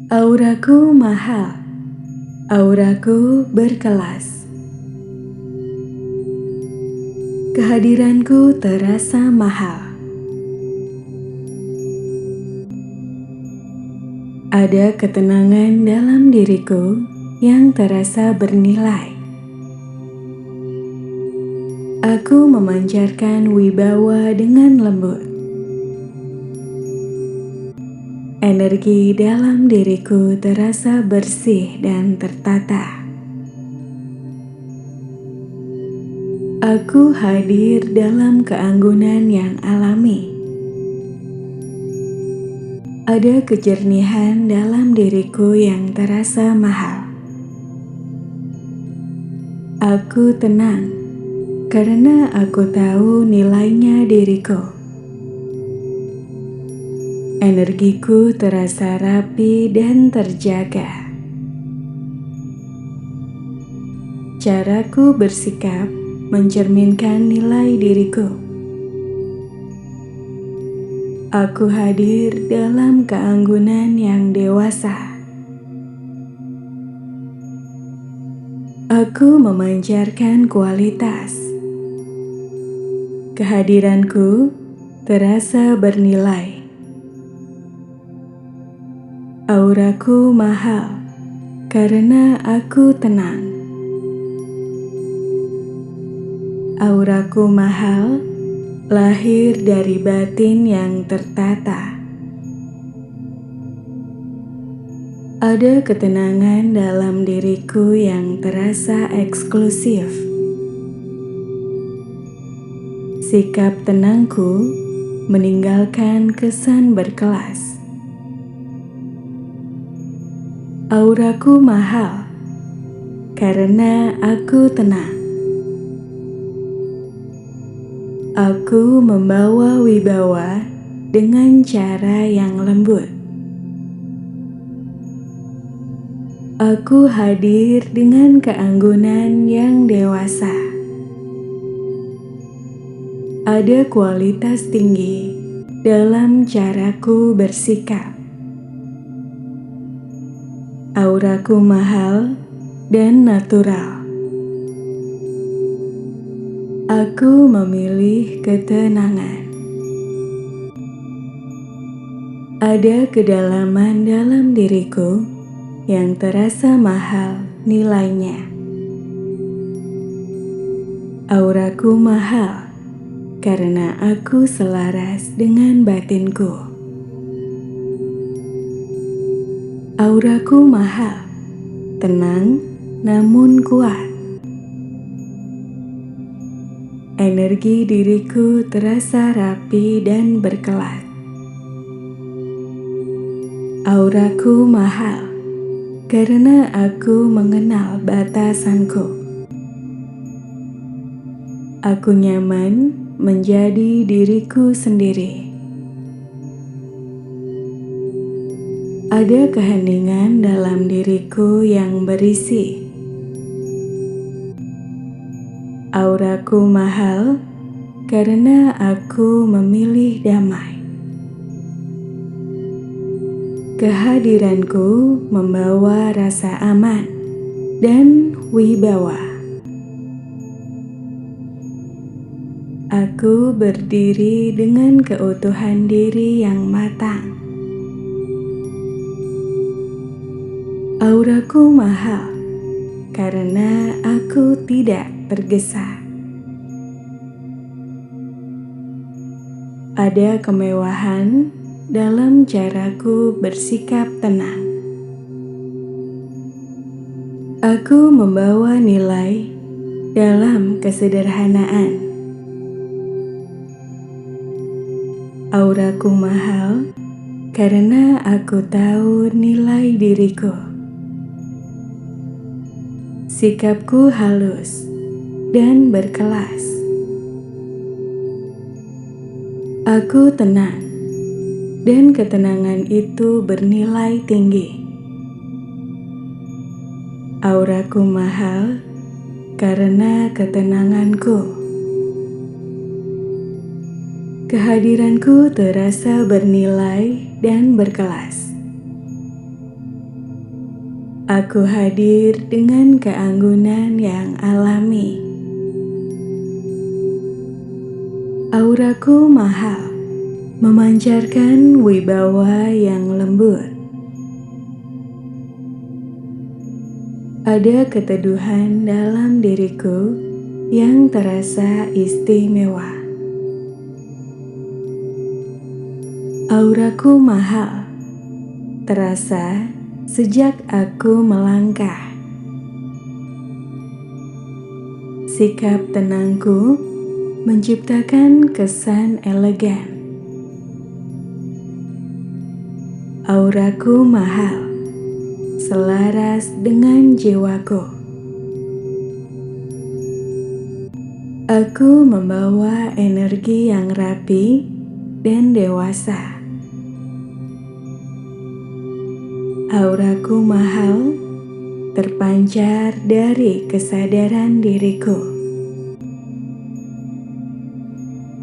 Auraku mahal, auraku berkelas. Kehadiranku terasa mahal. Ada ketenangan dalam diriku yang terasa bernilai. Aku memancarkan wibawa dengan lembut. Energi dalam diriku terasa bersih dan tertata. Aku hadir dalam keanggunan yang alami. Ada kejernihan dalam diriku yang terasa mahal. Aku tenang karena aku tahu nilainya diriku. Energiku terasa rapi dan terjaga. Caraku bersikap mencerminkan nilai diriku. Aku hadir dalam keanggunan yang dewasa. Aku memancarkan kualitas. Kehadiranku terasa bernilai. Auraku mahal karena aku tenang. Auraku mahal lahir dari batin yang tertata. Ada ketenangan dalam diriku yang terasa eksklusif. Sikap tenangku meninggalkan kesan berkelas. Auraku mahal karena aku tenang. Aku membawa wibawa dengan cara yang lembut. Aku hadir dengan keanggunan yang dewasa. Ada kualitas tinggi dalam caraku bersikap. Auraku mahal dan natural. Aku memilih ketenangan. Ada kedalaman dalam diriku yang terasa mahal nilainya. Auraku mahal karena aku selaras dengan batinku. Auraku mahal, tenang namun kuat. Energi diriku terasa rapi dan berkelas. Auraku mahal karena aku mengenal batasanku. Aku nyaman menjadi diriku sendiri. Ada keheningan dalam diriku yang berisi. Auraku mahal karena aku memilih damai. Kehadiranku membawa rasa aman dan wibawa. Aku berdiri dengan keutuhan diri yang matang. Auraku mahal karena aku tidak tergesa. Ada kemewahan dalam caraku bersikap tenang. Aku membawa nilai dalam kesederhanaan. Auraku mahal karena aku tahu nilai diriku. Sikapku halus dan berkelas. Aku tenang, dan ketenangan itu bernilai tinggi. Auraku mahal karena ketenanganku. Kehadiranku terasa bernilai dan berkelas. Aku hadir dengan keanggunan yang alami. Auraku mahal, memancarkan wibawa yang lembut. Ada keteduhan dalam diriku yang terasa istimewa. Auraku mahal, terasa sejak aku melangkah. Sikap tenangku menciptakan kesan elegan. Auraku mahal, selaras dengan jiwaku. Aku membawa energi yang rapi dan dewasa. Auraku mahal, terpancar dari kesadaran diriku.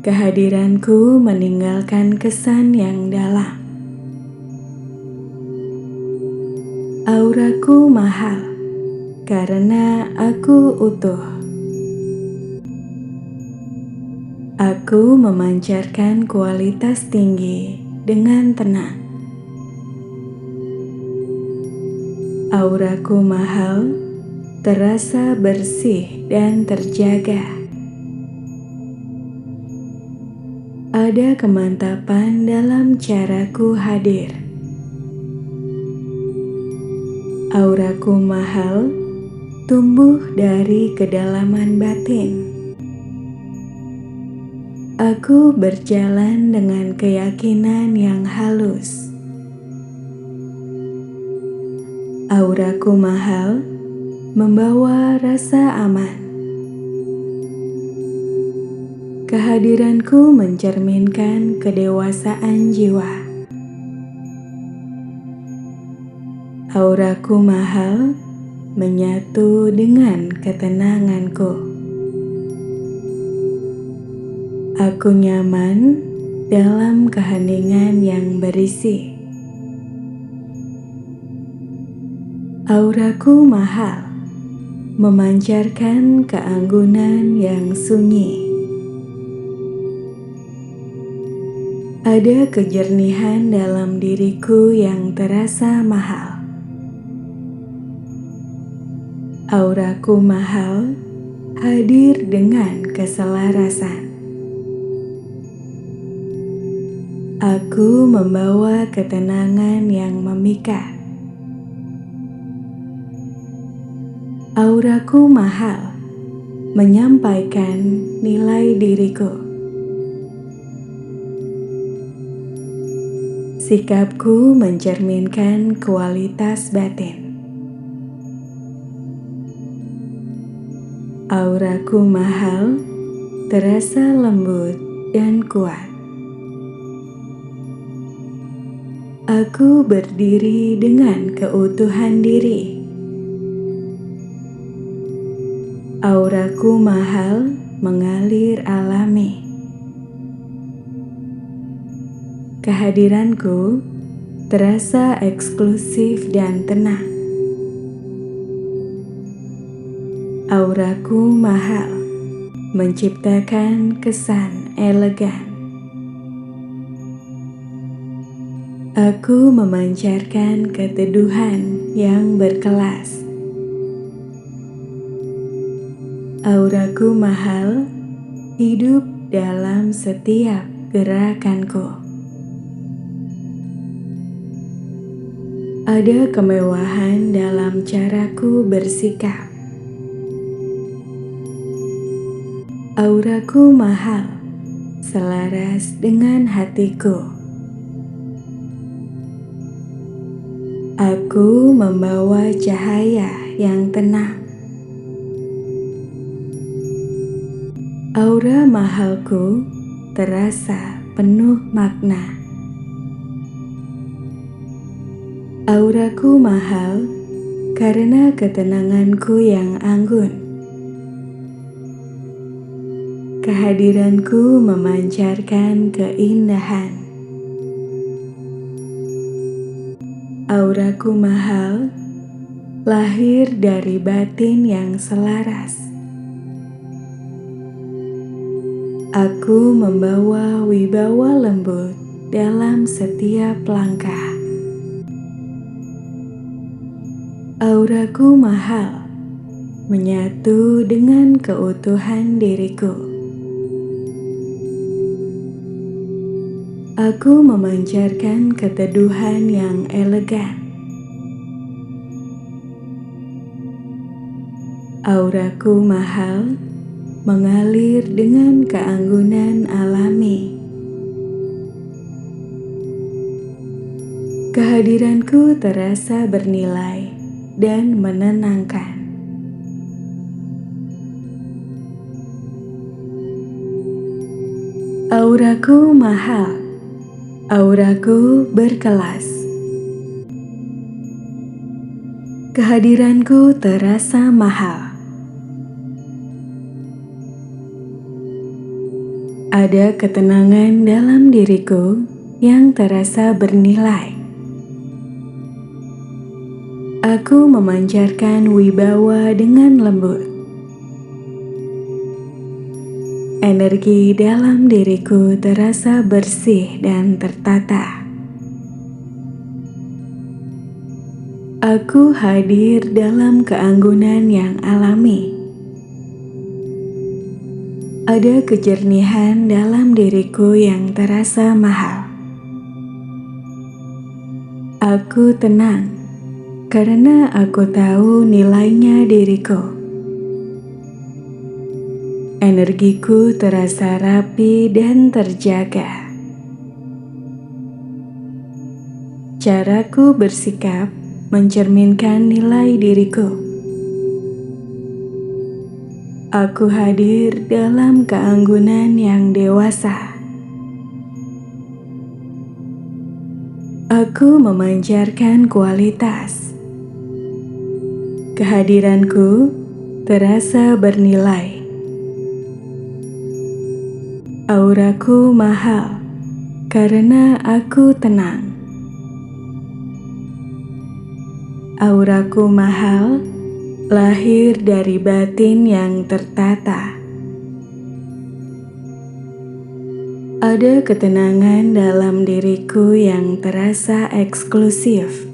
Kehadiranku meninggalkan kesan yang dalam. Auraku mahal, karena aku utuh. Aku memancarkan kualitas tinggi dengan tenang. Auraku mahal, terasa bersih dan terjaga. Ada kemantapan dalam caraku hadir. Auraku mahal, tumbuh dari kedalaman batin. Aku berjalan dengan keyakinan yang halus. Auraku mahal, membawa rasa aman. Kehadiranku mencerminkan kedewasaan jiwa. Auraku mahal, menyatu dengan ketenanganku. Aku nyaman dalam keheningan yang berisi. Auraku mahal, memancarkan keanggunan yang sunyi. Ada kejernihan dalam diriku yang terasa mahal. Auraku mahal, hadir dengan keselarasan. Aku membawa ketenangan yang memikat. Auraku mahal, menyampaikan nilai diriku. Sikapku mencerminkan kualitas batin. Auraku mahal, terasa lembut dan kuat. Aku berdiri dengan keutuhan diri. Auraku mahal, mengalir alami. Kehadiranku terasa eksklusif dan tenang. Auraku mahal, menciptakan kesan elegan. Aku memancarkan keteduhan yang berkelas. Auraku mahal, hidup dalam setiap gerakanku. Ada kemewahan dalam caraku bersikap. Auraku mahal, selaras dengan hatiku. Aku membawa cahaya yang tenang. Aura mahalku terasa penuh makna. Auraku mahal karena ketenanganku yang anggun. Kehadiranku memancarkan keindahan. Auraku mahal, lahir dari batin yang selaras. Aku membawa wibawa lembut dalam setiap langkah. Auraku mahal, menyatu dengan keutuhan diriku. Aku memancarkan keteduhan yang elegan. Auraku mahal, mengalir dengan keanggunan alami. Kehadiranku terasa bernilai dan menenangkan. Auraku mahal, auraku berkelas. Kehadiranku terasa mahal. Ada ketenangan dalam diriku yang terasa bernilai. Aku memancarkan wibawa dengan lembut. Energi dalam diriku terasa bersih dan tertata. Aku hadir dalam keanggunan yang alami. Ada kejernihan dalam diriku yang terasa mahal. Aku tenang karena aku tahu nilainya diriku. Energiku terasa rapi dan terjaga. Caraku bersikap mencerminkan nilai diriku. Aku hadir dalam keanggunan yang dewasa. Aku memancarkan kualitas. Kehadiranku terasa bernilai. Auraku mahal karena aku tenang. Auraku mahal, lahir dari batin yang tertata. Ada ketenangan dalam diriku yang terasa eksklusif.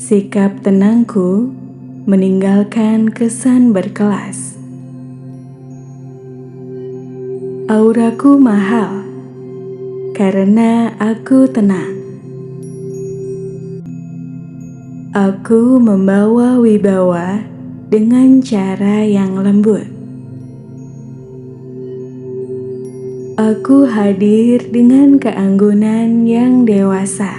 Sikap tenangku meninggalkan kesan berkelas. Auraku mahal karena aku tenang. Aku membawa wibawa dengan cara yang lembut. Aku hadir dengan keanggunan yang dewasa.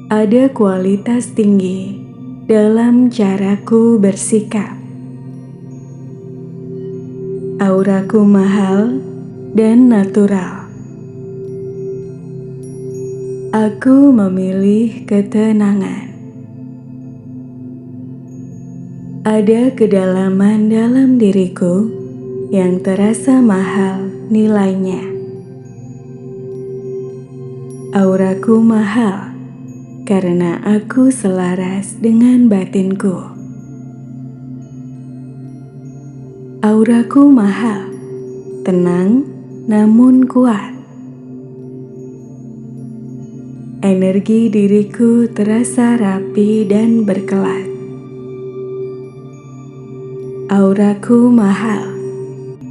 Ada kualitas tinggi dalam caraku bersikap. Auraku mahal dan natural. Aku memilih ketenangan. Ada kedalaman dalam diriku yang terasa mahal nilainya. Auraku mahal karena aku selaras dengan batinku. Auraku mahal, tenang namun kuat. Energi diriku terasa rapi dan berkelas. Auraku mahal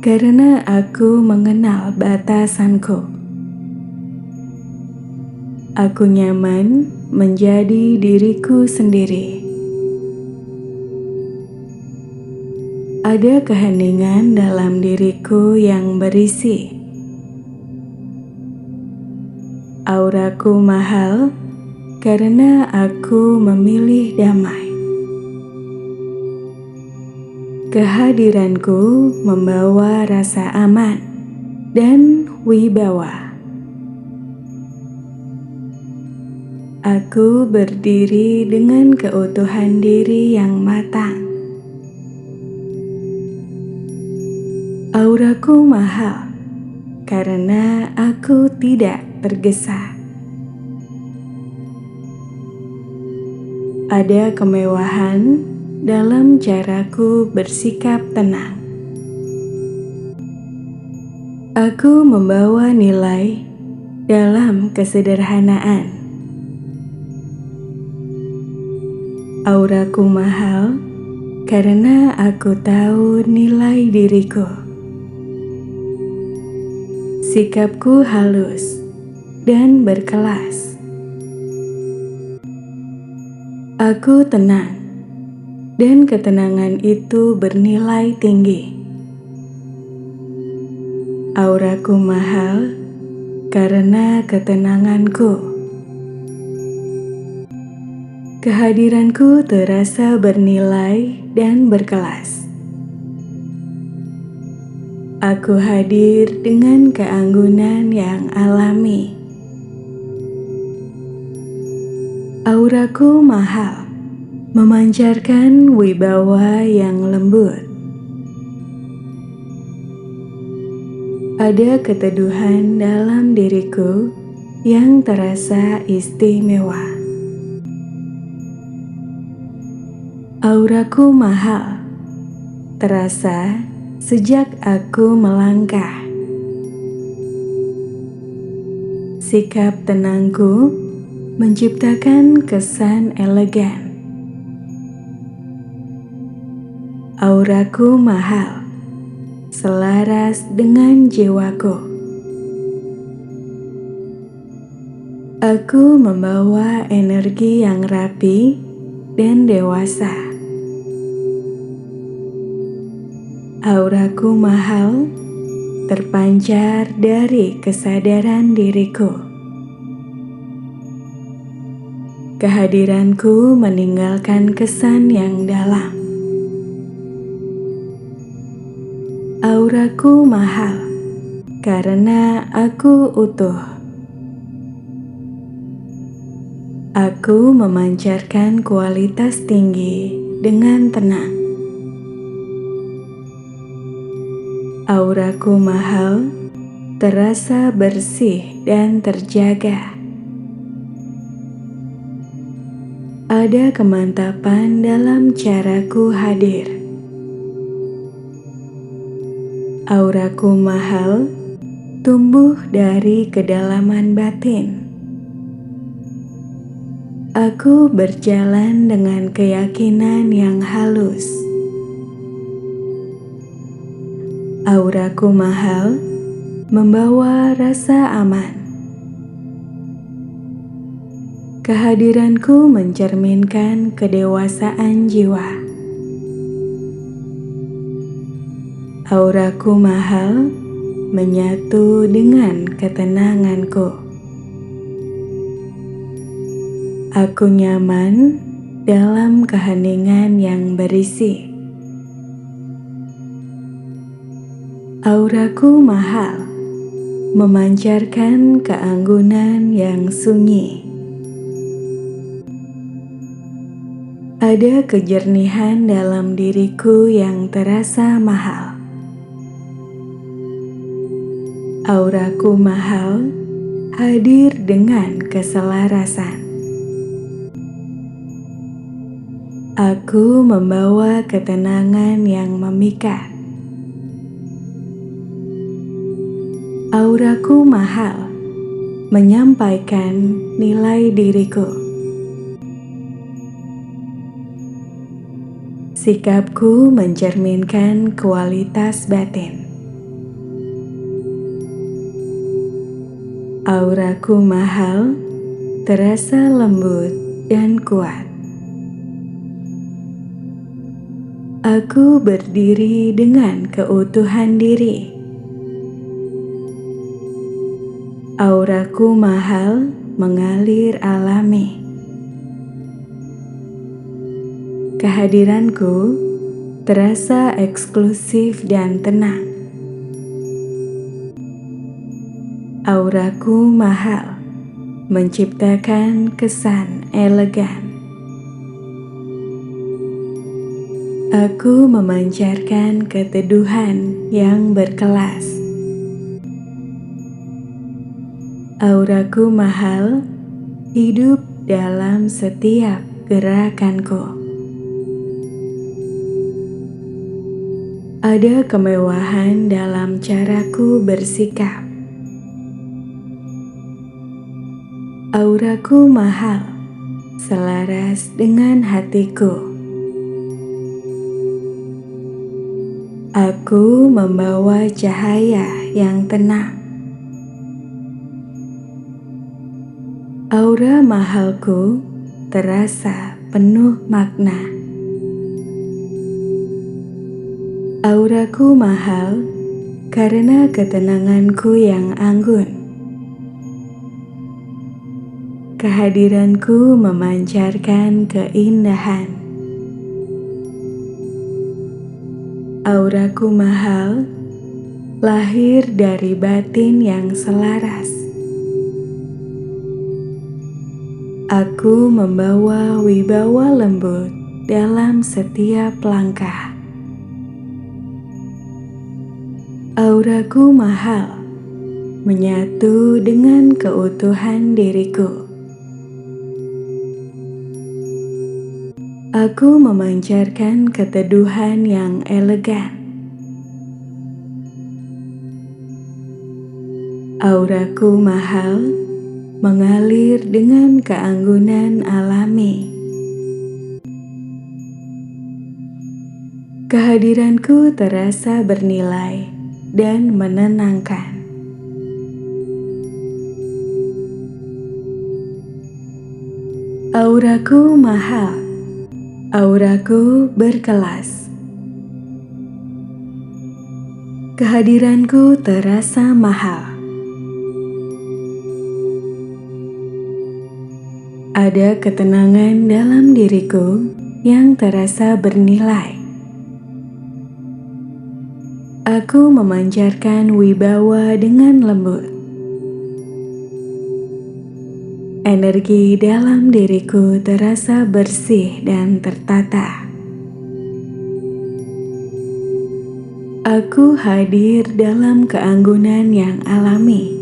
karena aku mengenal batasanku. Aku nyaman menjadi diriku sendiri. Ada keheningan dalam diriku yang berisi. Auraku mahal karena aku memilih damai. Kehadiranku membawa rasa aman dan wibawa. Aku berdiri dengan keutuhan diri yang matang. Auraku mahal karena aku tidak tergesa. Ada kemewahan dalam caraku bersikap tenang. Aku membawa nilai dalam kesederhanaan. Auraku mahal karena aku tahu nilai diriku. Sikapku halus dan berkelas. Aku tenang, dan ketenangan itu bernilai tinggi. Auraku mahal karena ketenanganku. Kehadiranku terasa bernilai dan berkelas. Aku hadir dengan keanggunan yang alami. Auraku mahal, memancarkan wibawa yang lembut. Ada keteduhan dalam diriku yang terasa istimewa. Auraku mahal, terasa sejak aku melangkah. Sikap tenangku menciptakan kesan elegan. Auraku mahal, selaras dengan jiwaku. Aku membawa energi yang rapi dan dewasa. Auraku mahal terpancar dari kesadaran diriku. Kehadiranku meninggalkan kesan yang dalam. Auraku mahal karena aku utuh. Aku memancarkan kualitas tinggi dengan tenang. Auraku mahal terasa bersih dan terjaga. Ada kemantapan dalam caraku hadir. Auraku mahal tumbuh dari kedalaman batin. Aku berjalan dengan keyakinan yang halus. Auraku mahal membawa rasa aman. Kehadiranku mencerminkan kedewasaan jiwa. Auraku mahal menyatu dengan ketenanganku. Aku nyaman dalam keheningan yang berisi. Auraku mahal memancarkan keanggunan yang sunyi. Ada kejernihan dalam diriku yang terasa mahal. Auraku mahal hadir dengan keselarasan. Aku membawa ketenangan yang memikat. Auraku mahal menyampaikan nilai diriku. Sikapku mencerminkan kualitas batin. Auraku mahal terasa lembut dan kuat. Aku berdiri dengan keutuhan diri. Auraku mahal mengalir alami. Kehadiranku terasa eksklusif dan tenang. Auraku mahal menciptakan kesan elegan. Aku memancarkan keteduhan yang berkelas. Auraku mahal hidup dalam setiap gerakanku. Ada kemewahan dalam caraku bersikap. Auraku mahal, selaras dengan hatiku. Aku membawa cahaya yang tenang. Aura mahalku terasa penuh makna. Auraku mahal karena ketenanganku yang anggun. Kehadiranku memancarkan keindahan. Auraku mahal lahir dari batin yang selaras. Aku membawa wibawa lembut dalam setiap langkah. Auraku mahal menyatu dengan keutuhan diriku. Aku memancarkan keteduhan yang elegan. Auraku mahal mengalir dengan keanggunan alami. Kehadiranku terasa bernilai dan menenangkan. Auraku mahal, auraku berkelas. Kehadiranku terasa mahal. Ada ketenangan dalam diriku yang terasa bernilai. Aku memancarkan wibawa dengan lembut. Energi dalam diriku terasa bersih dan tertata. Aku hadir dalam keanggunan yang alami.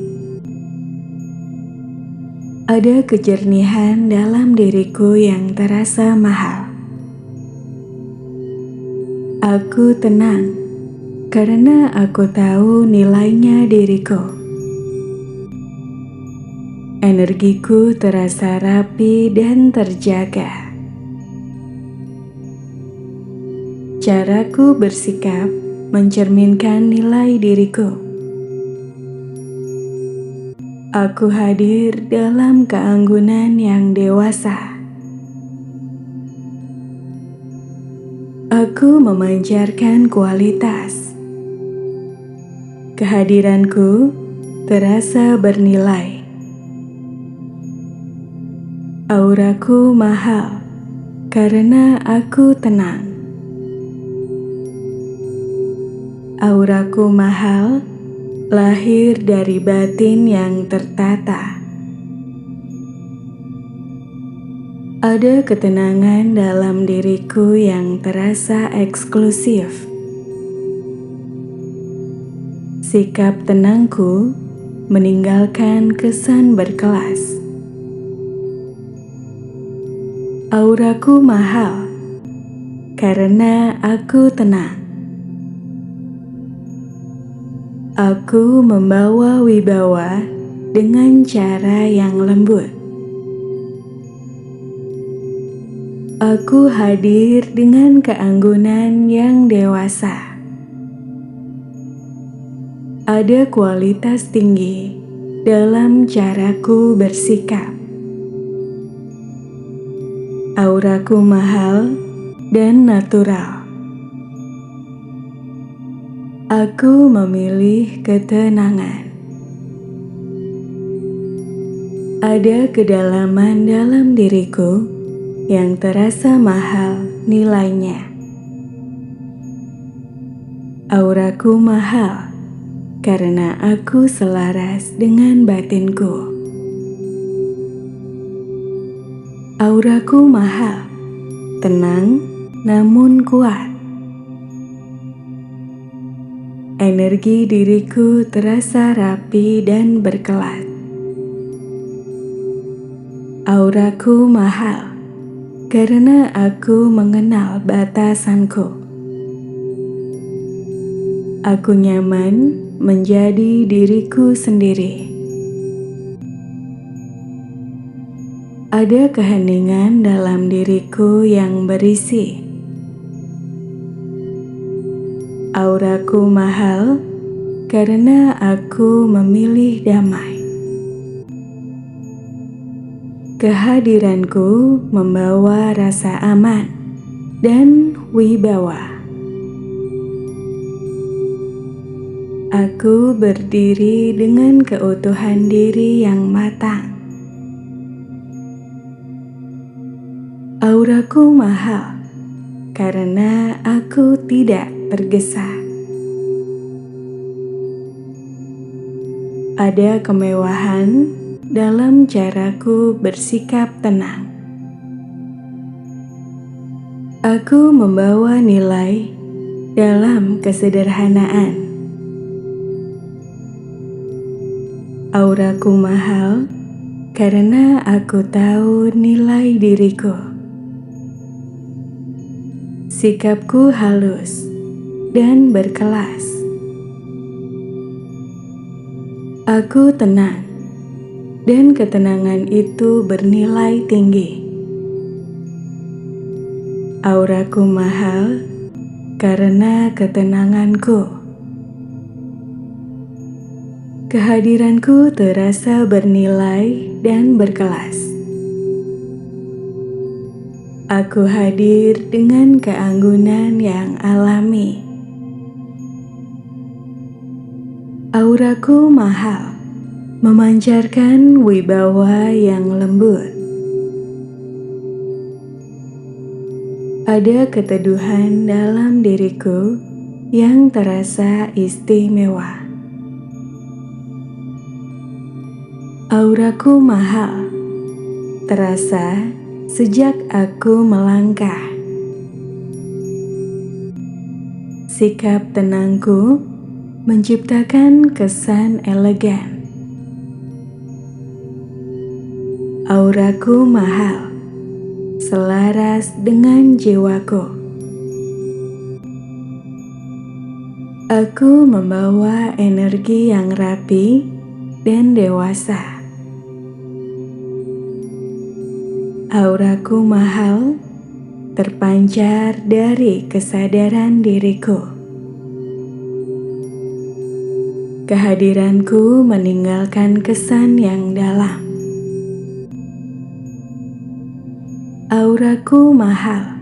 Ada kejernihan dalam diriku yang terasa mahal. Aku tenang karena aku tahu nilainya diriku. Energiku terasa rapi dan terjaga. Caraku bersikap mencerminkan nilai diriku. Aku hadir dalam keanggunan yang dewasa. Aku memancarkan kualitas. Kehadiranku terasa bernilai. Auraku mahal karena aku tenang. Auraku mahal lahir dari batin yang tertata. Ada ketenangan dalam diriku yang terasa eksklusif. Sikap tenangku meninggalkan kesan berkelas. Auraku mahal karena aku tenang. Aku membawa wibawa dengan cara yang lembut. Aku hadir dengan keanggunan yang dewasa. Ada kualitas tinggi dalam caraku bersikap. Auraku mahal dan natural. Aku memilih ketenangan. Ada kedalaman dalam diriku yang terasa mahal nilainya. Auraku mahal karena aku selaras dengan batinku. Auraku mahal, tenang namun kuat. Energi diriku terasa rapi dan berkelas. Auraku mahal karena aku mengenal batasanku. Aku nyaman menjadi diriku sendiri. Ada keheningan dalam diriku yang berisi. Auraku mahal karena aku memilih damai. Kehadiranku membawa rasa aman dan wibawa. Aku berdiri dengan keutuhan diri yang matang. Auraku mahal karena aku tidak tergesa. Ada kemewahan dalam caraku bersikap tenang. Aku membawa nilai dalam kesederhanaan. Auraku mahal karena aku tahu nilai diriku. Sikapku halus dan berkelas. Aku tenang, dan ketenangan itu bernilai tinggi. Auraku mahal karena ketenanganku. Kehadiranku terasa bernilai dan berkelas. Aku hadir dengan keanggunan yang alami. Auraku mahal, memancarkan wibawa yang lembut. Ada keteduhan dalam diriku yang terasa istimewa. Auraku mahal, terasa sejak aku melangkah. Sikap tenangku menciptakan kesan elegan. Auraku mahal, selaras dengan jiwaku. Aku membawa energi yang rapi dan dewasa. Auraku mahal terpancar dari kesadaran diriku. Kehadiranku meninggalkan kesan yang dalam. Auraku mahal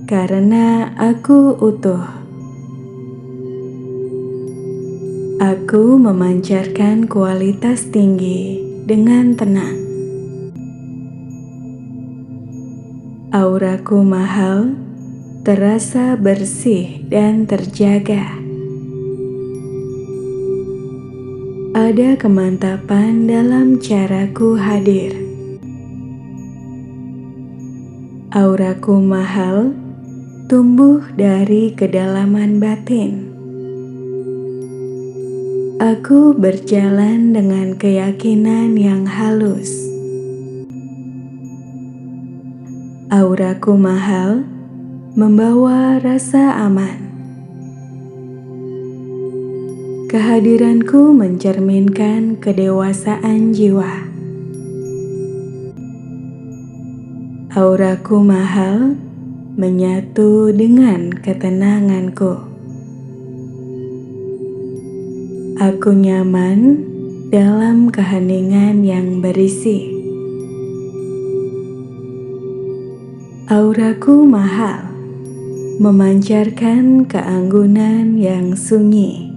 karena aku utuh. Aku memancarkan kualitas tinggi dengan tenang. Auraku mahal terasa bersih dan terjaga. Ada kemantapan dalam caraku hadir. Auraku mahal tumbuh dari kedalaman batin. Aku berjalan dengan keyakinan yang halus. Auraku mahal membawa rasa aman. Kehadiranku mencerminkan kedewasaan jiwa. Auraku mahal menyatu dengan ketenanganku. Aku nyaman dalam keheningan yang berisi. Auraku mahal memancarkan keanggunan yang sunyi.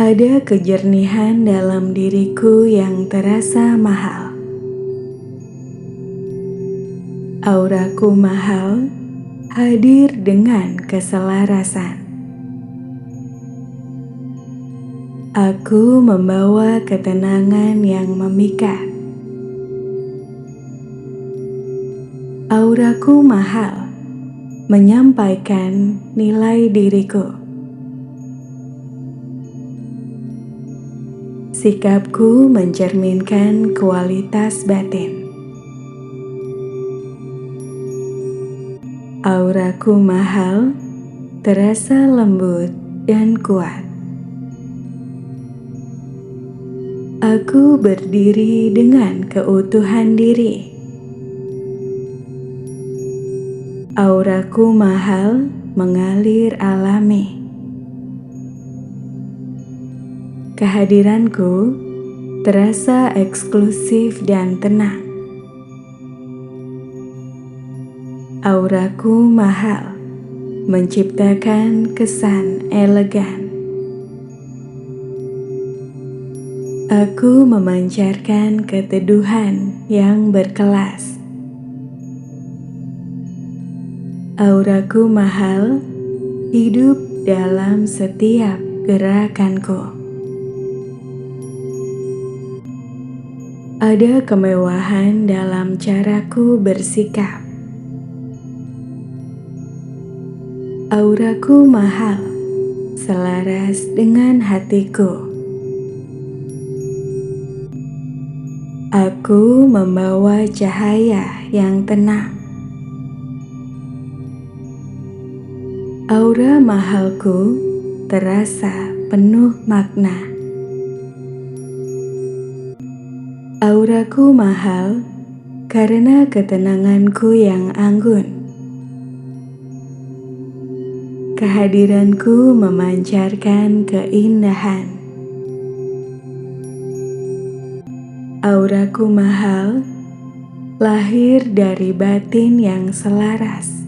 Ada kejernihan dalam diriku yang terasa mahal. Auraku mahal hadir dengan keselarasan. Aku membawa ketenangan yang memikat. Auraku mahal menyampaikan nilai diriku. Sikapku mencerminkan kualitas batin. Auraku mahal, terasa lembut dan kuat. Aku berdiri dengan keutuhan diri. Auraku mahal, mengalir alami. Kehadiranku terasa eksklusif dan tenang. Auraku mahal, menciptakan kesan elegan. Aku memancarkan keteduhan yang berkelas. Auraku mahal, hidup dalam setiap gerakanku. Ada kemewahan dalam caraku bersikap. Auraku mahal, selaras dengan hatiku. Aku membawa cahaya yang tenang. Aura mahalku terasa penuh makna. Auraku mahal karena ketenanganku yang anggun. Kehadiranku memancarkan keindahan. Auraku mahal, lahir dari batin yang selaras.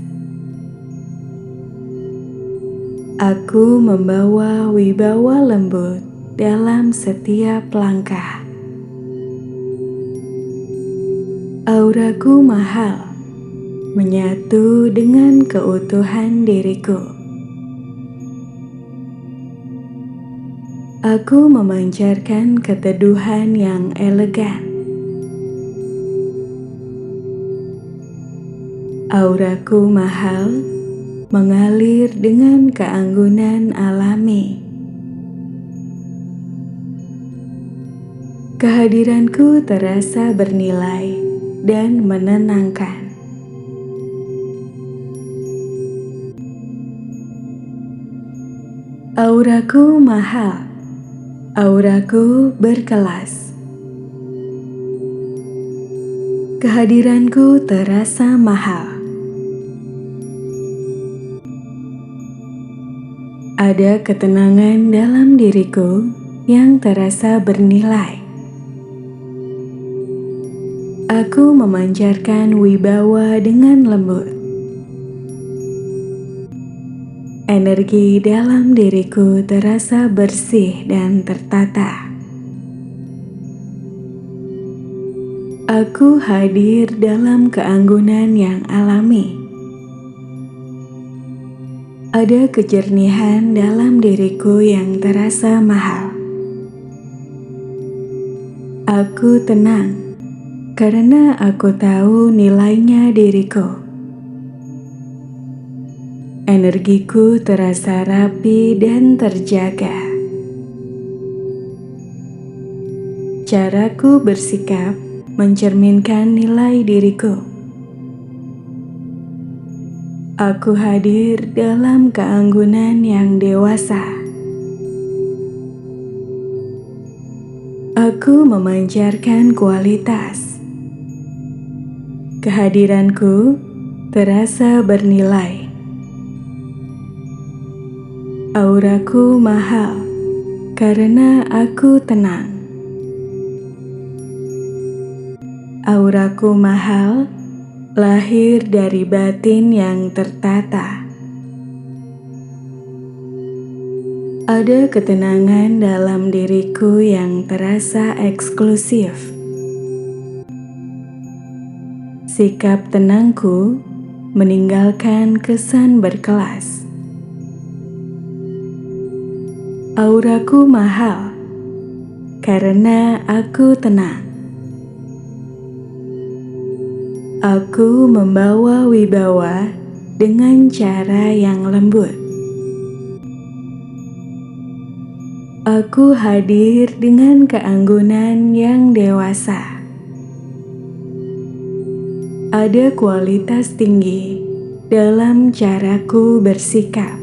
Aku membawa wibawa lembut dalam setiap langkah. Auraku mahal, menyatu dengan keutuhan diriku. Aku memancarkan keteduhan yang elegan. Auraku mahal, mengalir dengan keanggunan alami. Kehadiranku terasa bernilai dan menenangkan. Auraku mahal, auraku berkelas. Kehadiranku terasa mahal. Ada ketenangan dalam diriku yang terasa bernilai. Aku memancarkan wibawa dengan lembut. Energi dalam diriku terasa bersih dan tertata. Aku hadir dalam keanggunan yang alami. Ada kejernihan dalam diriku yang terasa mahal. Aku tenang karena aku tahu nilainya diriku. Energiku terasa rapi dan terjaga. Caraku bersikap mencerminkan nilai diriku. Aku hadir dalam keanggunan yang dewasa. Aku memancarkan kualitas. Kehadiranku terasa bernilai. Auraku mahal karena aku tenang. Auraku mahal, lahir dari batin yang tertata. Ada ketenangan dalam diriku yang terasa eksklusif. Sikap tenangku meninggalkan kesan berkelas. Auraku mahal karena aku tenang. Aku membawa wibawa dengan cara yang lembut. Aku hadir dengan keanggunan yang dewasa. Ada kualitas tinggi dalam caraku bersikap.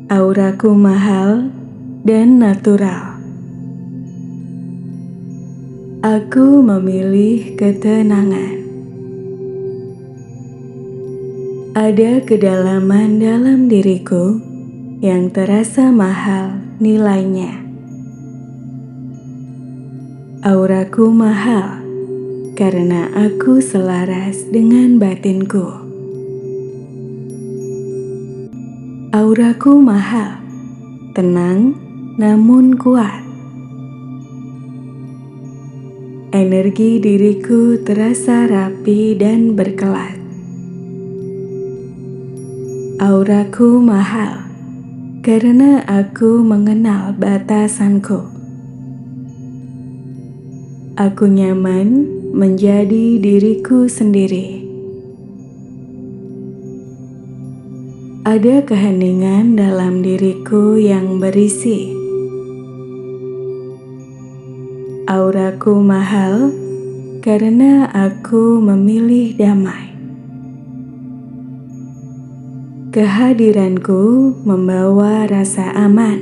Auraku mahal dan natural. Aku memilih ketenangan. Ada kedalaman dalam diriku yang terasa mahal nilainya. Auraku mahal karena aku selaras dengan batinku. Auraku mahal, tenang namun kuat. Energi diriku terasa rapi dan berkelas. Auraku mahal karena aku mengenal batasanku. Aku nyaman menjadi diriku sendiri. Ada keheningan dalam diriku yang berisi. Auraku mahal karena aku memilih damai. Kehadiranku membawa rasa aman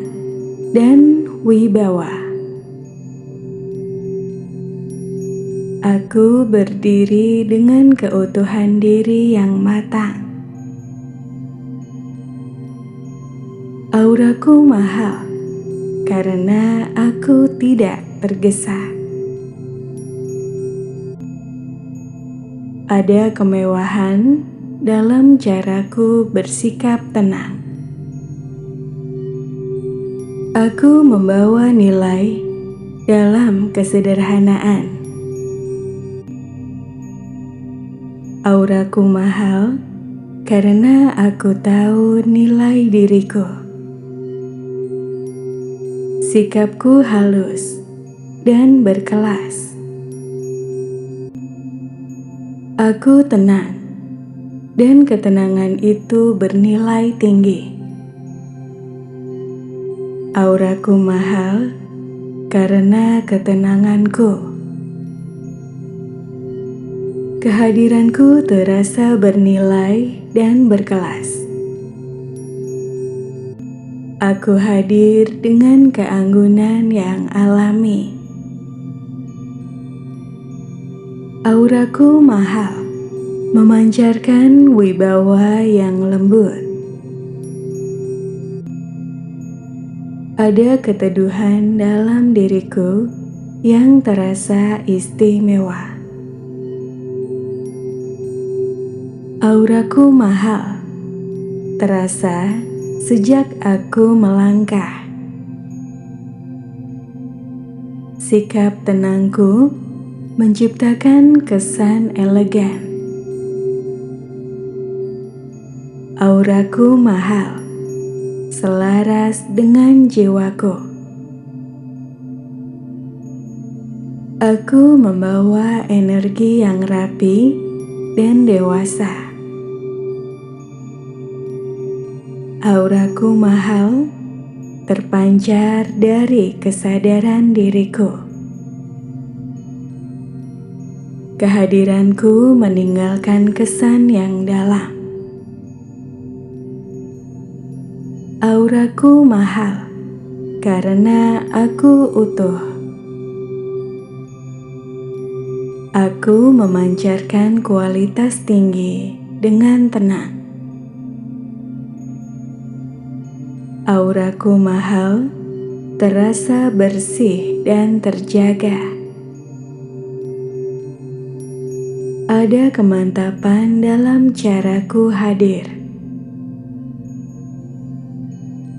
dan wibawa. Aku berdiri dengan keutuhan diri yang matang. Auraku mahal karena aku tidak tergesa. Ada kemewahan dalam caraku bersikap tenang. Aku membawa nilai dalam kesederhanaan. Auraku mahal karena aku tahu nilai diriku. Sikapku halus dan berkelas. Aku tenang, dan ketenangan itu bernilai tinggi. Auraku mahal karena ketenanganku. Kehadiranku terasa bernilai dan berkelas. Aku hadir dengan keanggunan yang alami. Auraku mahal, memancarkan wibawa yang lembut. Ada keteduhan dalam diriku yang terasa istimewa. Auraku mahal, terasa sejak aku melangkah. Sikap tenangku menciptakan kesan elegan. Auraku mahal, selaras dengan jiwaku. Aku membawa energi yang rapi dan dewasa. Auraku mahal terpancar dari kesadaran diriku. Kehadiranku meninggalkan kesan yang dalam. Auraku mahal karena aku utuh. Aku memancarkan kualitas tinggi dengan tenang. Auraku mahal terasa bersih dan terjaga. Ada kemantapan dalam caraku hadir.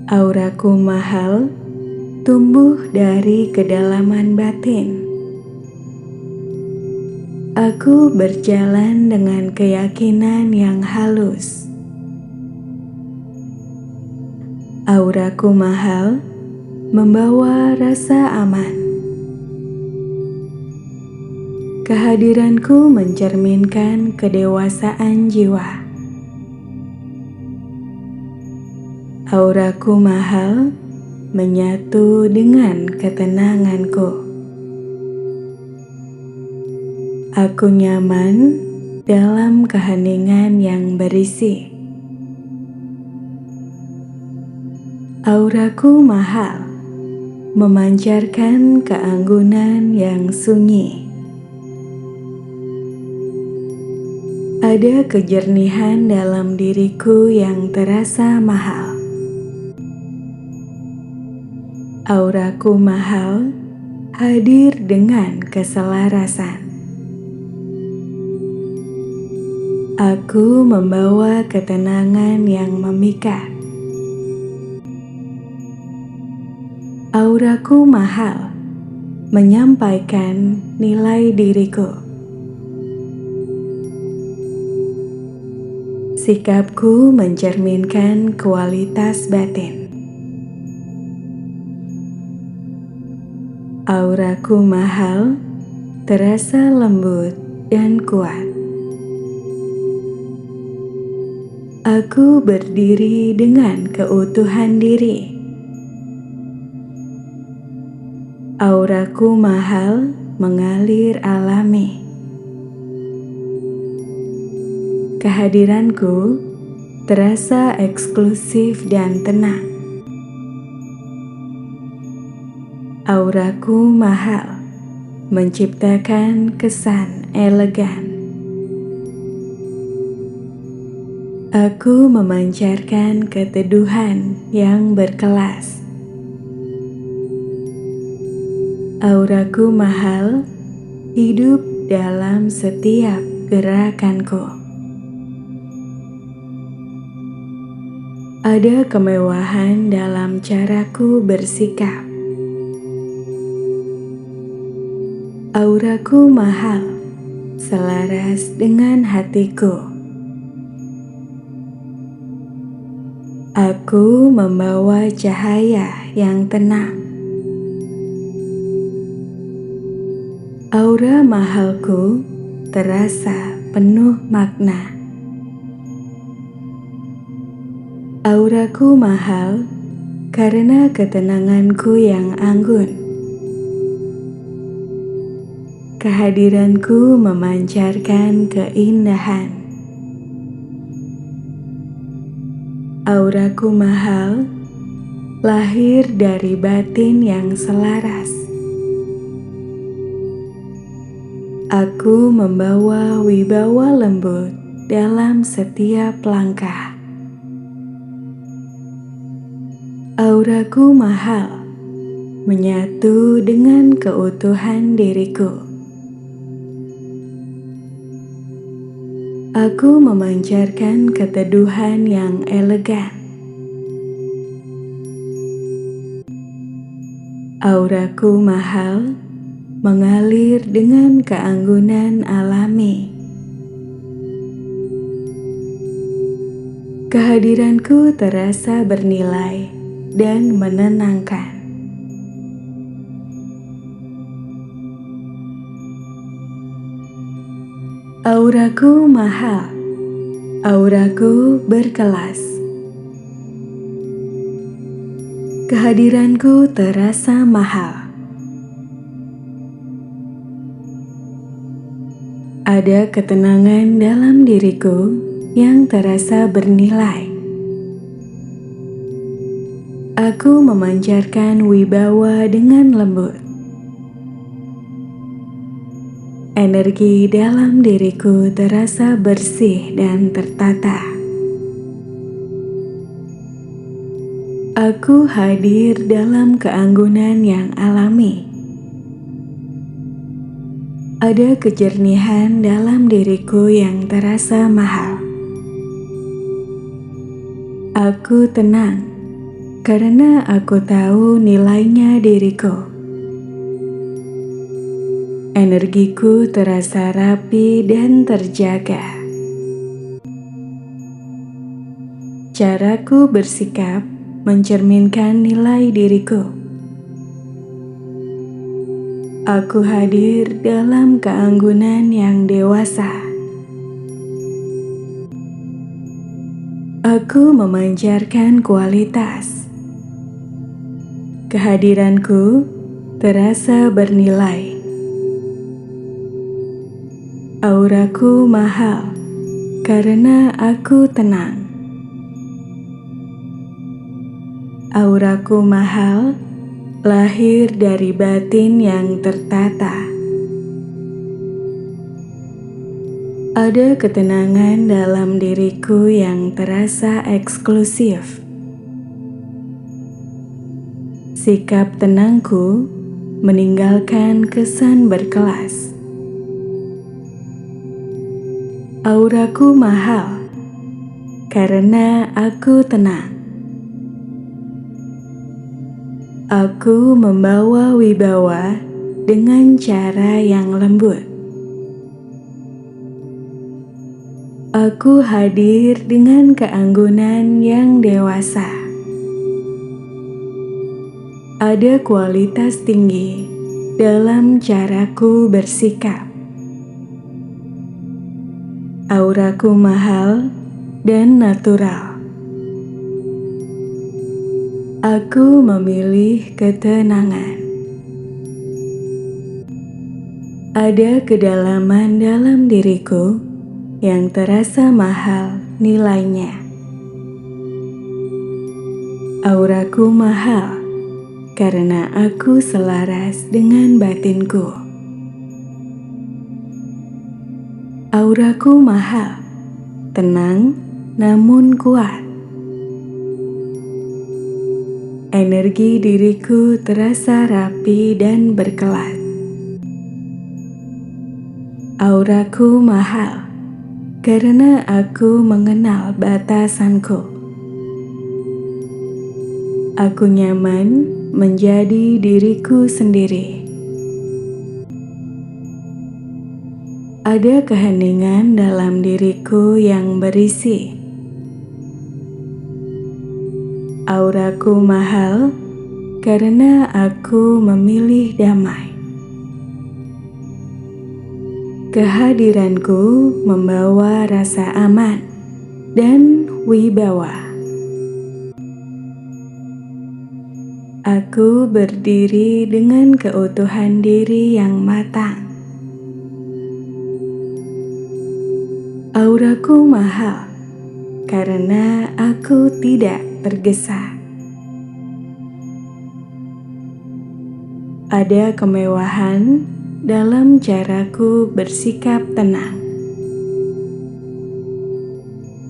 Auraku mahal tumbuh dari kedalaman batin. Aku berjalan dengan keyakinan yang halus. Auraku mahal membawa rasa aman. Kehadiranku mencerminkan kedewasaan jiwa. Auraku mahal menyatu dengan ketenanganku. Aku nyaman dalam keheningan yang berisi. Auraku mahal, memancarkan keanggunan yang sunyi. Ada kejernihan dalam diriku yang terasa mahal. Auraku mahal, hadir dengan keselarasan. Aku membawa ketenangan yang memikat. Auraku mahal, menyampaikan nilai diriku. Sikapku mencerminkan kualitas batin. Auraku mahal, terasa lembut dan kuat. Aku berdiri dengan keutuhan diri. Auraku mahal, mengalir alami. Kehadiranku terasa eksklusif dan tenang. Auraku mahal, menciptakan kesan elegan. Aku memancarkan keteduhan yang berkelas. Auraku mahal, hidup dalam setiap gerakanku. Ada kemewahan dalam caraku bersikap. Auraku mahal, selaras dengan hatiku. Aku membawa cahaya yang tenang. Aura mahalku terasa penuh makna. Auraku mahal karena ketenanganku yang anggun. Kehadiranku memancarkan keindahan. Auraku mahal, lahir dari batin yang selaras. Aku membawa wibawa lembut dalam setiap langkah. Auraku mahal, menyatu dengan keutuhan diriku. Aku memancarkan keteduhan yang elegan. Auraku mahal, mengalir dengan keanggunan alami. Kehadiranku terasa bernilai dan menenangkan. Auraku mahal, auraku berkelas. Kehadiranku terasa mahal. Ada ketenangan dalam diriku yang terasa bernilai. Aku memancarkan wibawa dengan lembut. Energi dalam diriku terasa bersih dan tertata. Aku hadir dalam keanggunan yang alami. Ada kejernihan dalam diriku yang terasa mahal. Aku tenang karena aku tahu nilainya diriku. Energiku terasa rapi dan terjaga. Caraku bersikap mencerminkan nilai diriku. Aku hadir dalam keanggunan yang dewasa. Aku memancarkan kualitas. Kehadiranku terasa bernilai. Auraku mahal karena aku tenang. Auraku mahal lahir dari batin yang tertata. Ada ketenangan dalam diriku yang terasa eksklusif. Sikap tenangku meninggalkan kesan berkelas. Auraku mahal karena aku tenang. Aku membawa wibawa dengan cara yang lembut. Aku hadir dengan keanggunan yang dewasa. Ada kualitas tinggi dalam caraku bersikap. Auraku mahal dan natural. Aku memilih ketenangan. Ada kedalaman dalam diriku yang terasa mahal nilainya. Auraku mahal karena aku selaras dengan batinku. Auraku mahal, tenang namun kuat. Energi diriku terasa rapi dan berkelas. Auraku mahal karena aku mengenal batasanku. Aku nyaman menjadi diriku sendiri. Ada keheningan dalam diriku yang berisi. Auraku mahal karena aku memilih damai. Kehadiranku membawa rasa aman dan wibawa. Aku berdiri dengan keutuhan diri yang matang. Auraku mahal karena aku tidak tergesa. Ada kemewahan dalam caraku bersikap tenang.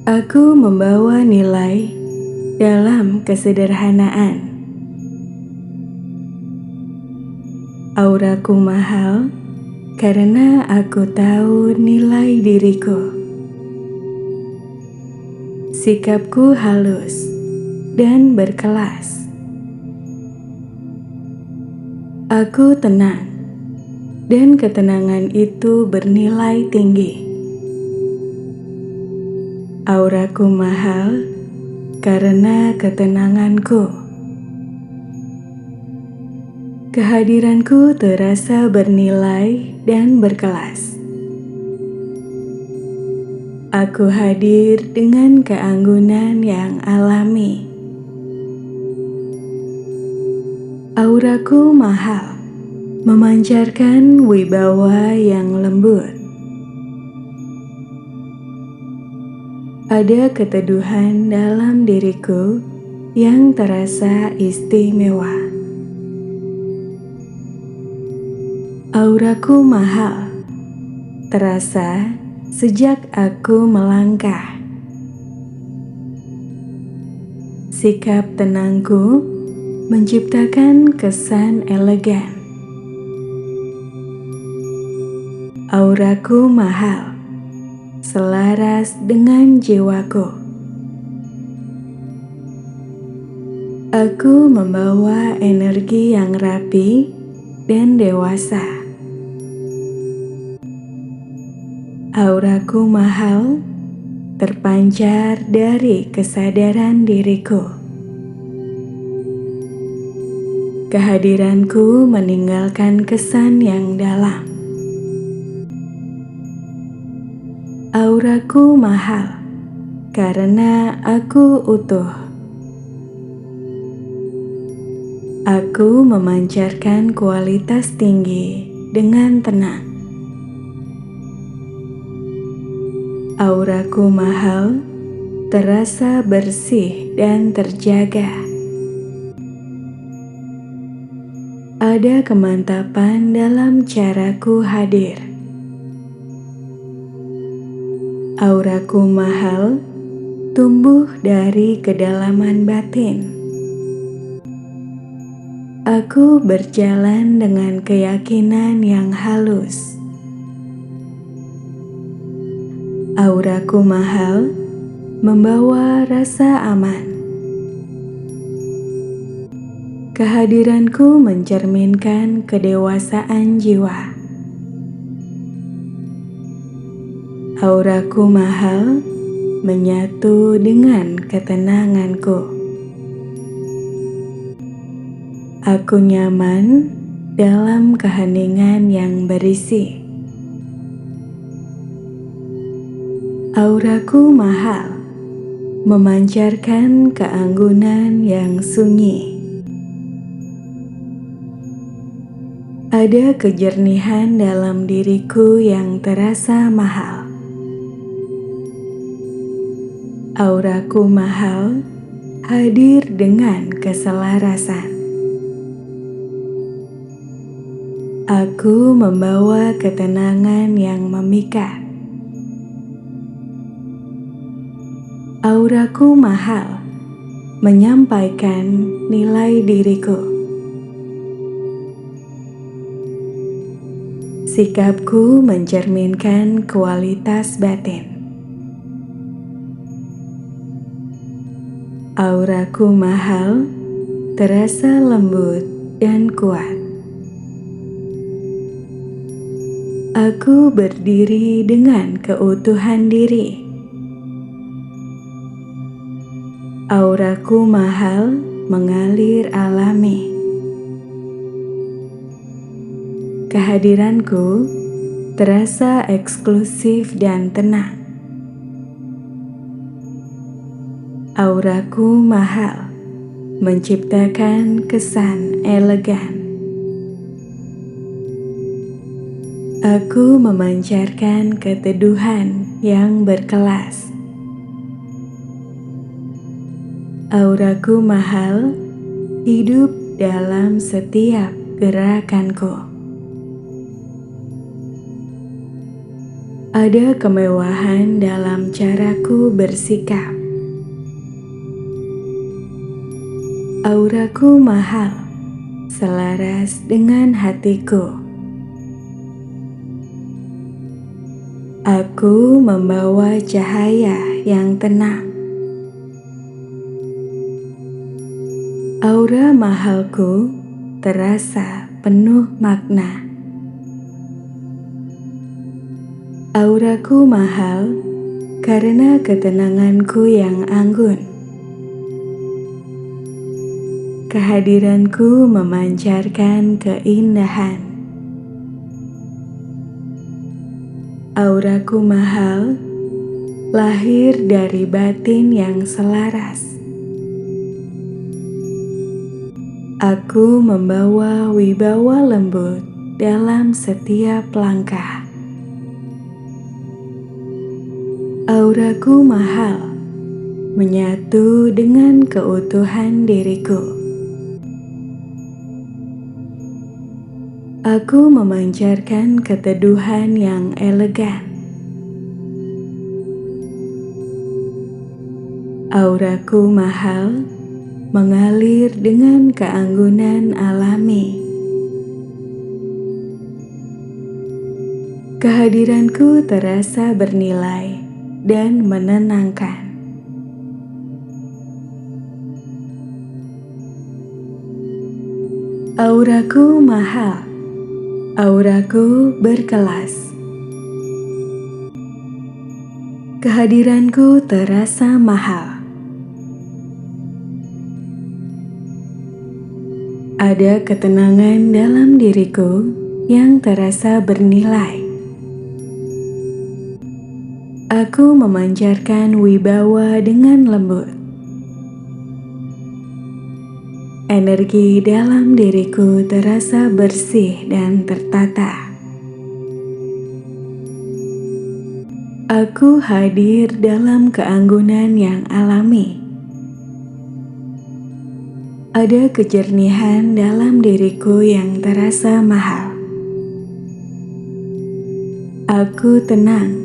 Aku membawa nilai dalam kesederhanaan. Auraku mahal karena aku tahu nilai diriku. Sikapku halus dan berkelas. Aku tenang, dan ketenangan itu bernilai tinggi. Auraku mahal karena ketenanganku. Kehadiranku terasa bernilai dan berkelas. Aku hadir dengan keanggunan yang alami. Auraku mahal, memancarkan wibawa yang lembut. Ada keteduhan dalam diriku yang terasa istimewa. Auraku mahal, terasa sejak aku melangkah. Sikap tenangku menciptakan kesan elegan. Auraku mahal, selaras dengan jiwaku. Aku membawa energi yang rapi dan dewasa. Auraku mahal terpancar dari kesadaran diriku. Kehadiranku meninggalkan kesan yang dalam. Auraku mahal karena aku utuh. Aku memancarkan kualitas tinggi dengan tenang. Auraku mahal, terasa bersih dan terjaga. Ada kemantapan dalam caraku hadir. Auraku mahal, tumbuh dari kedalaman batin. Aku berjalan dengan keyakinan yang halus. Auraku mahal, membawa rasa aman. Kehadiranku mencerminkan kedewasaan jiwa. Auraku mahal, menyatu dengan ketenanganku. Aku nyaman dalam keheningan yang berisi. Auraku mahal, memancarkan keanggunan yang sunyi. Ada kejernihan dalam diriku yang terasa mahal. Auraku mahal, hadir dengan keselarasan. Aku membawa ketenangan yang memikat. Auraku mahal, menyampaikan nilai diriku. Sikapku mencerminkan kualitas batin. Auraku mahal, terasa lembut dan kuat. Aku berdiri dengan keutuhan diri. Auraku mahal, mengalir alami. Kehadiranku terasa eksklusif dan tenang. Auraku mahal, menciptakan kesan elegan. Aku memancarkan keteduhan yang berkelas. Auraku mahal, hidup dalam setiap gerakanku. Ada kemewahan dalam caraku bersikap. Auraku mahal, selaras dengan hatiku. Aku membawa cahaya yang tenang. Aura mahalku terasa penuh makna. Auraku mahal karena ketenanganku yang anggun. Kehadiranku memancarkan keindahan. Auraku mahal, lahir dari batin yang selaras. Aku membawa wibawa lembut dalam setiap langkah. Auraku mahal, menyatu dengan keutuhan diriku. Aku memancarkan keteduhan yang elegan. Auraku mahal, mengalir dengan keanggunan alami. Kehadiranku terasa bernilai dan menenangkan. Auraku mahal, auraku berkelas. Kehadiranku terasa mahal. Ada ketenangan dalam diriku yang terasa bernilai. Aku memancarkan wibawa dengan lembut. Energi dalam diriku terasa bersih dan tertata. Aku hadir dalam keanggunan yang alami. Ada kejernihan dalam diriku yang terasa mahal. Aku tenang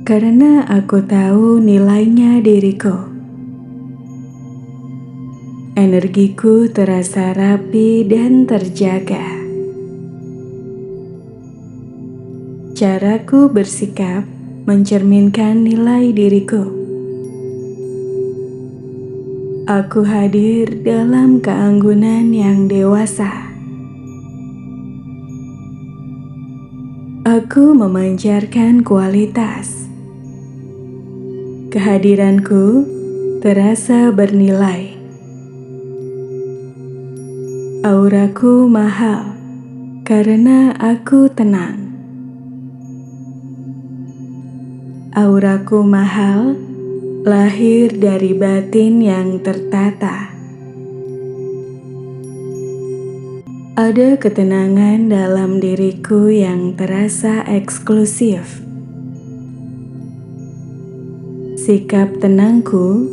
karena aku tahu nilainya diriku. Energiku terasa rapi dan terjaga. Caraku bersikap mencerminkan nilai diriku. Aku hadir dalam keanggunan yang dewasa. Aku memancarkan kualitas. Kehadiranku terasa bernilai. Auraku mahal karena aku tenang. Auraku mahal lahir dari batin yang tertata. Ada ketenangan dalam diriku yang terasa eksklusif. Sikap tenangku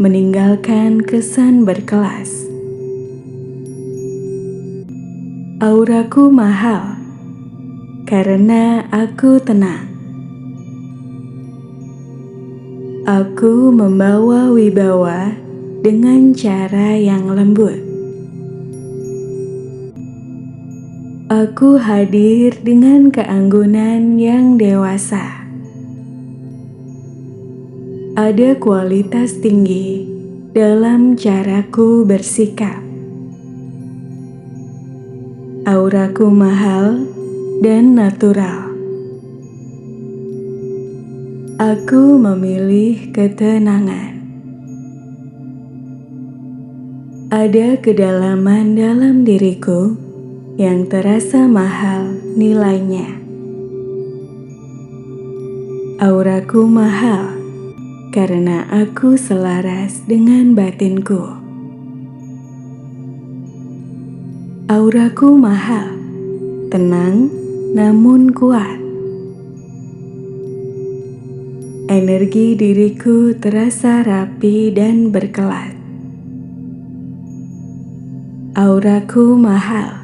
meninggalkan kesan berkelas. Auraku mahal karena aku tenang. Aku membawa wibawa dengan cara yang lembut. Aku hadir dengan keanggunan yang dewasa. Ada kualitas tinggi dalam caraku bersikap. Auraku mahal dan natural. Aku memilih ketenangan. Ada kedalaman dalam diriku yang terasa mahal nilainya. Auraku mahal karena aku selaras dengan batinku. Auraku mahal, tenang namun kuat. Energi diriku terasa rapi dan berkelas. Auraku mahal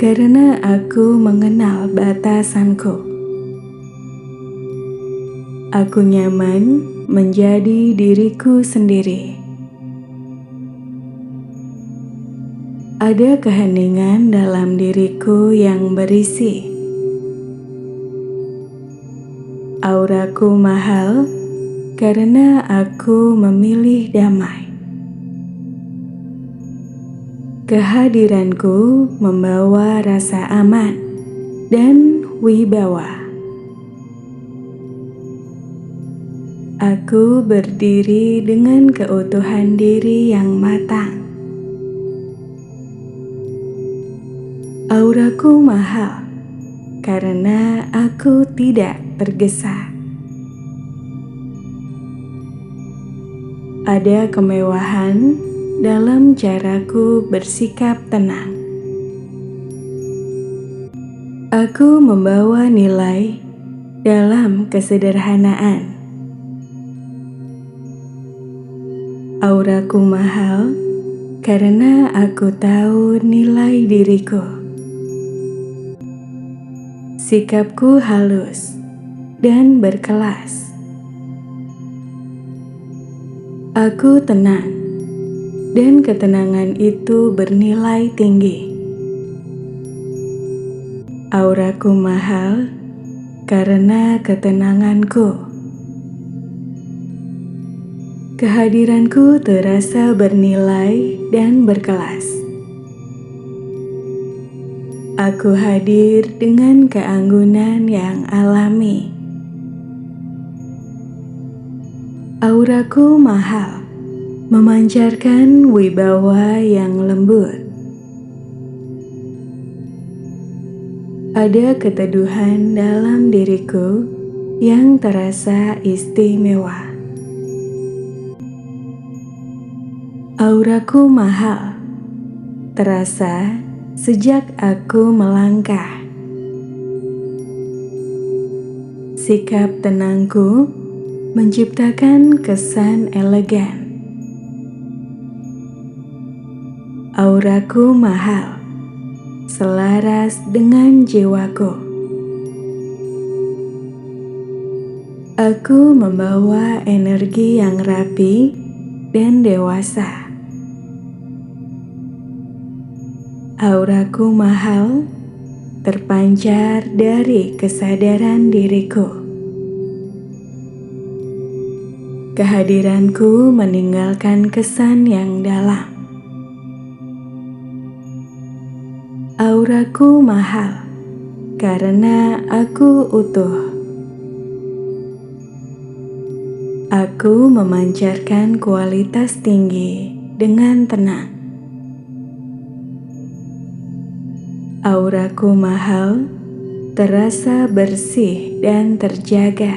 karena aku mengenal batasanku. Aku nyaman menjadi diriku sendiri. Ada keheningan dalam diriku yang berisi. Auraku mahal karena aku memilih damai. Kehadiranku membawa rasa aman dan wibawa. Aku berdiri dengan keutuhan diri yang matang. Auraku mahal karena aku tidak tergesa. Ada kemewahan dalam caraku bersikap tenang. Aku membawa nilai dalam kesederhanaan. Auraku mahal karena aku tahu nilai diriku. Sikapku halus dan berkelas. Aku tenang, dan ketenangan itu bernilai tinggi. Auraku mahal karena ketenanganku. Kehadiranku terasa bernilai dan berkelas. Aku hadir dengan keanggunan yang alami. Auraku mahal, memancarkan wibawa yang lembut. Ada keteduhan dalam diriku yang terasa istimewa. Auraku mahal, terasa sejak aku melangkah. Sikap tenangku menciptakan kesan elegan. Auraku mahal, selaras dengan jiwaku. Aku membawa energi yang rapi dan dewasa. Auraku mahal, terpancar dari kesadaran diriku. Kehadiranku meninggalkan kesan yang dalam. Auraku mahal karena aku utuh. Aku memancarkan kualitas tinggi dengan tenang. Auraku mahal, terasa bersih dan terjaga.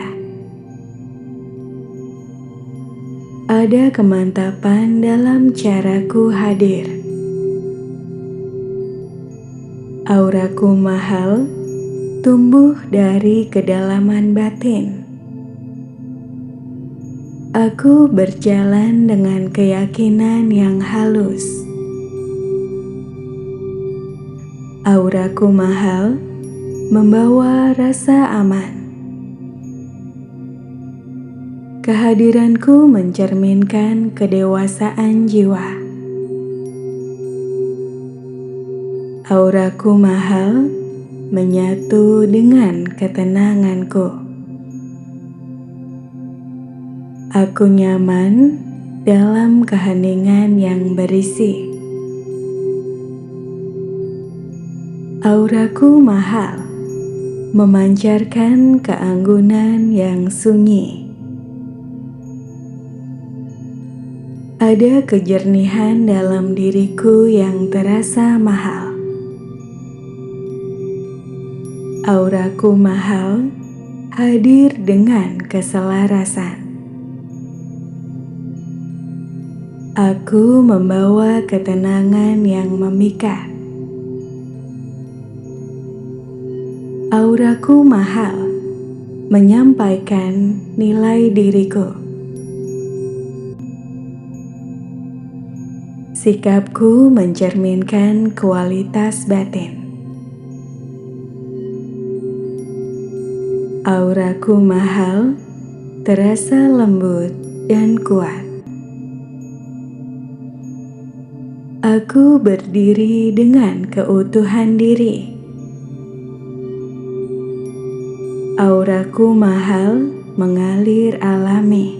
Ada kemantapan dalam caraku hadir. Auraku mahal, tumbuh dari kedalaman batin. Aku berjalan dengan keyakinan yang halus. Auraku mahal, membawa rasa aman. Kehadiranku mencerminkan kedewasaan jiwa. Auraku mahal, menyatu dengan ketenanganku. Aku nyaman dalam keheningan yang berisi. Auraku mahal, memancarkan keanggunan yang sunyi. Ada kejernihan dalam diriku yang terasa mahal. Auraku mahal, hadir dengan keselarasan. Aku membawa ketenangan yang memikat. Auraku mahal, menyampaikan nilai diriku. Sikapku mencerminkan kualitas batin. Auraku mahal, terasa lembut dan kuat. Aku berdiri dengan keutuhan diri. Auraku mahal, mengalir alami.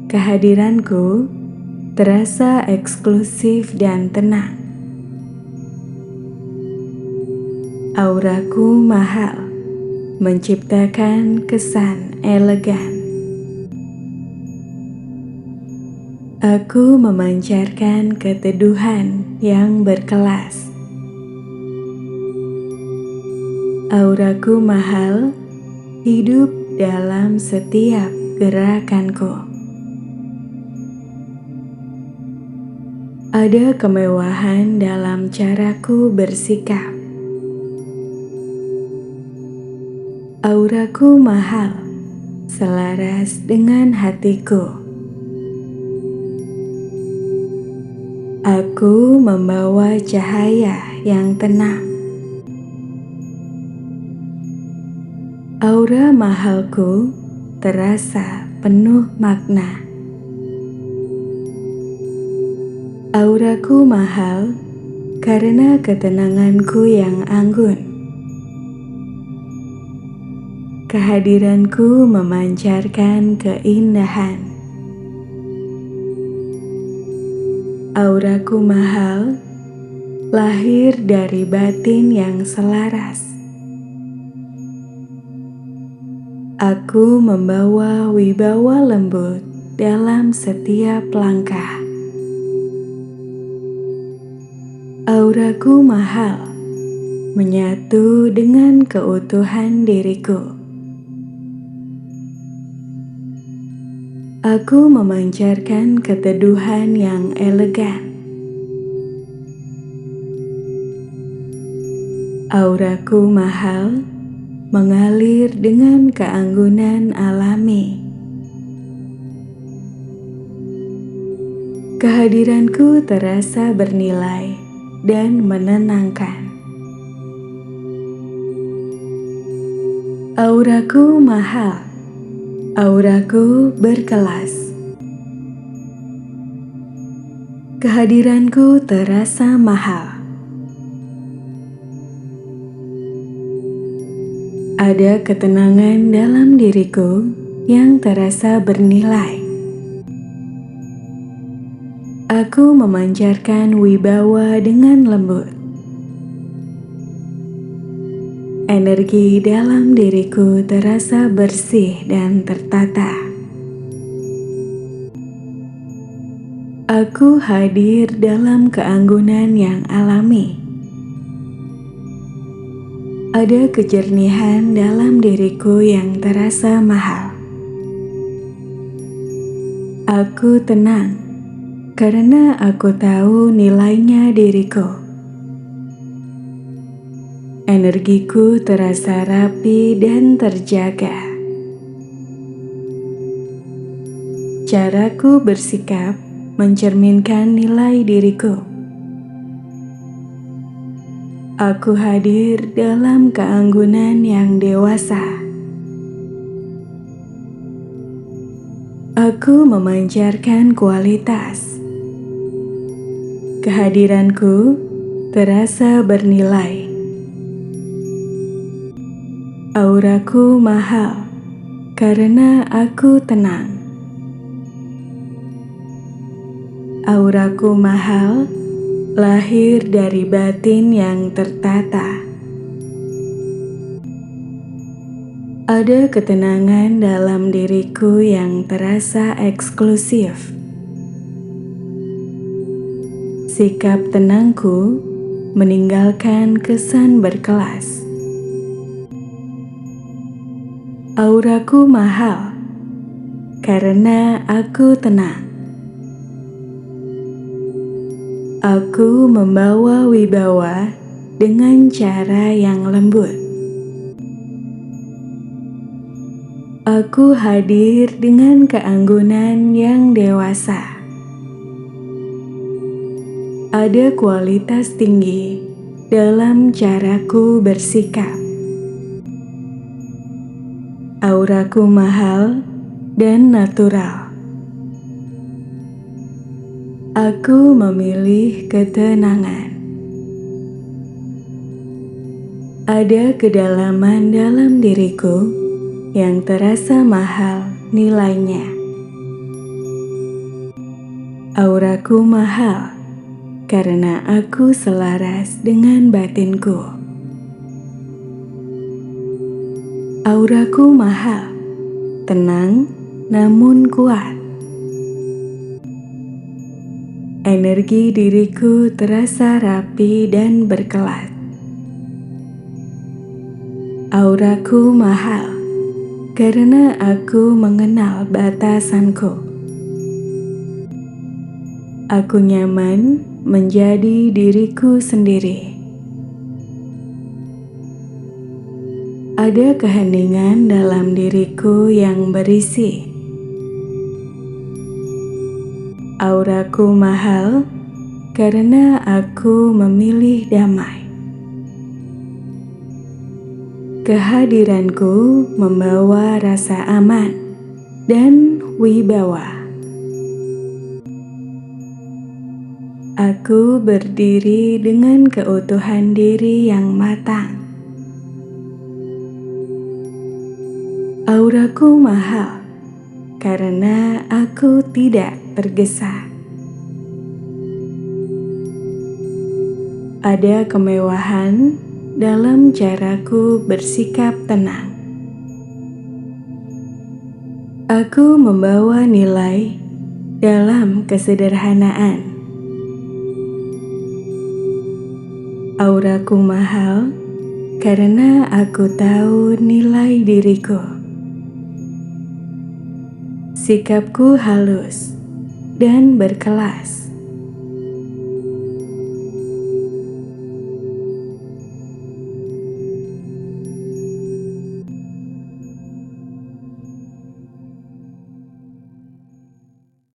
Kehadiranku terasa eksklusif dan tenang. Auraku mahal, menciptakan kesan elegan. Aku memancarkan keteduhan yang berkelas. Auraku mahal, hidup dalam setiap gerakanku. Ada kemewahan dalam caraku bersikap. Auraku mahal, selaras dengan hatiku. Aku membawa cahaya yang tenang. Aura mahalku terasa penuh makna. Auraku mahal karena ketenanganku yang anggun. Kehadiranku memancarkan keindahan. Auraku mahal, lahir dari batin yang selaras. Aku membawa wibawa lembut dalam setiap langkah. Auraku mahal, menyatu dengan keutuhan diriku. Aku memancarkan keteduhan yang elegan. Auraku mahal, mengalir dengan keanggunan alami. Kehadiranku terasa bernilai dan menenangkan. Auraku mahal, auraku berkelas. Kehadiranku terasa mahal. Ada ketenangan dalam diriku yang terasa bernilai. Aku memancarkan wibawa dengan lembut. Energi dalam diriku terasa bersih dan tertata. Aku hadir dalam keanggunan yang alami. Ada kejernihan dalam diriku yang terasa mahal. Aku tenang karena aku tahu nilainya diriku. Energiku terasa rapi dan terjaga. Caraku bersikap mencerminkan nilai diriku. Aku hadir dalam keanggunan yang dewasa. Aku memancarkan kualitas. Kehadiranku terasa bernilai. Auraku mahal karena aku tenang. Auraku mahal lahir dari batin yang tertata. Ada ketenangan dalam diriku yang terasa eksklusif. Sikap tenangku meninggalkan kesan berkelas. Auraku mahal karena aku tenang. Aku membawa wibawa dengan cara yang lembut. Aku hadir dengan keanggunan yang dewasa. Ada kualitas tinggi dalam caraku bersikap. Auraku mahal dan natural. Aku memilih ketenangan. Ada kedalaman dalam diriku yang terasa mahal nilainya. Auraku mahal karena aku selaras dengan batinku. Auraku mahal, tenang namun kuat. Energi diriku terasa rapi dan berkelas. Auraku mahal karena aku mengenal batasanku. Aku nyaman menjadi diriku sendiri. Ada keheningan dalam diriku yang berisi. Auraku mahal karena aku memilih damai. Kehadiranku membawa rasa aman dan wibawa. Aku berdiri dengan keutuhan diri yang matang. Auraku mahal karena aku tidak tergesa. Ada kemewahan dalam caraku bersikap tenang. Aku membawa nilai dalam kesederhanaan. Auraku mahal karena aku tahu nilai diriku. Sikapku halus dan berkelas.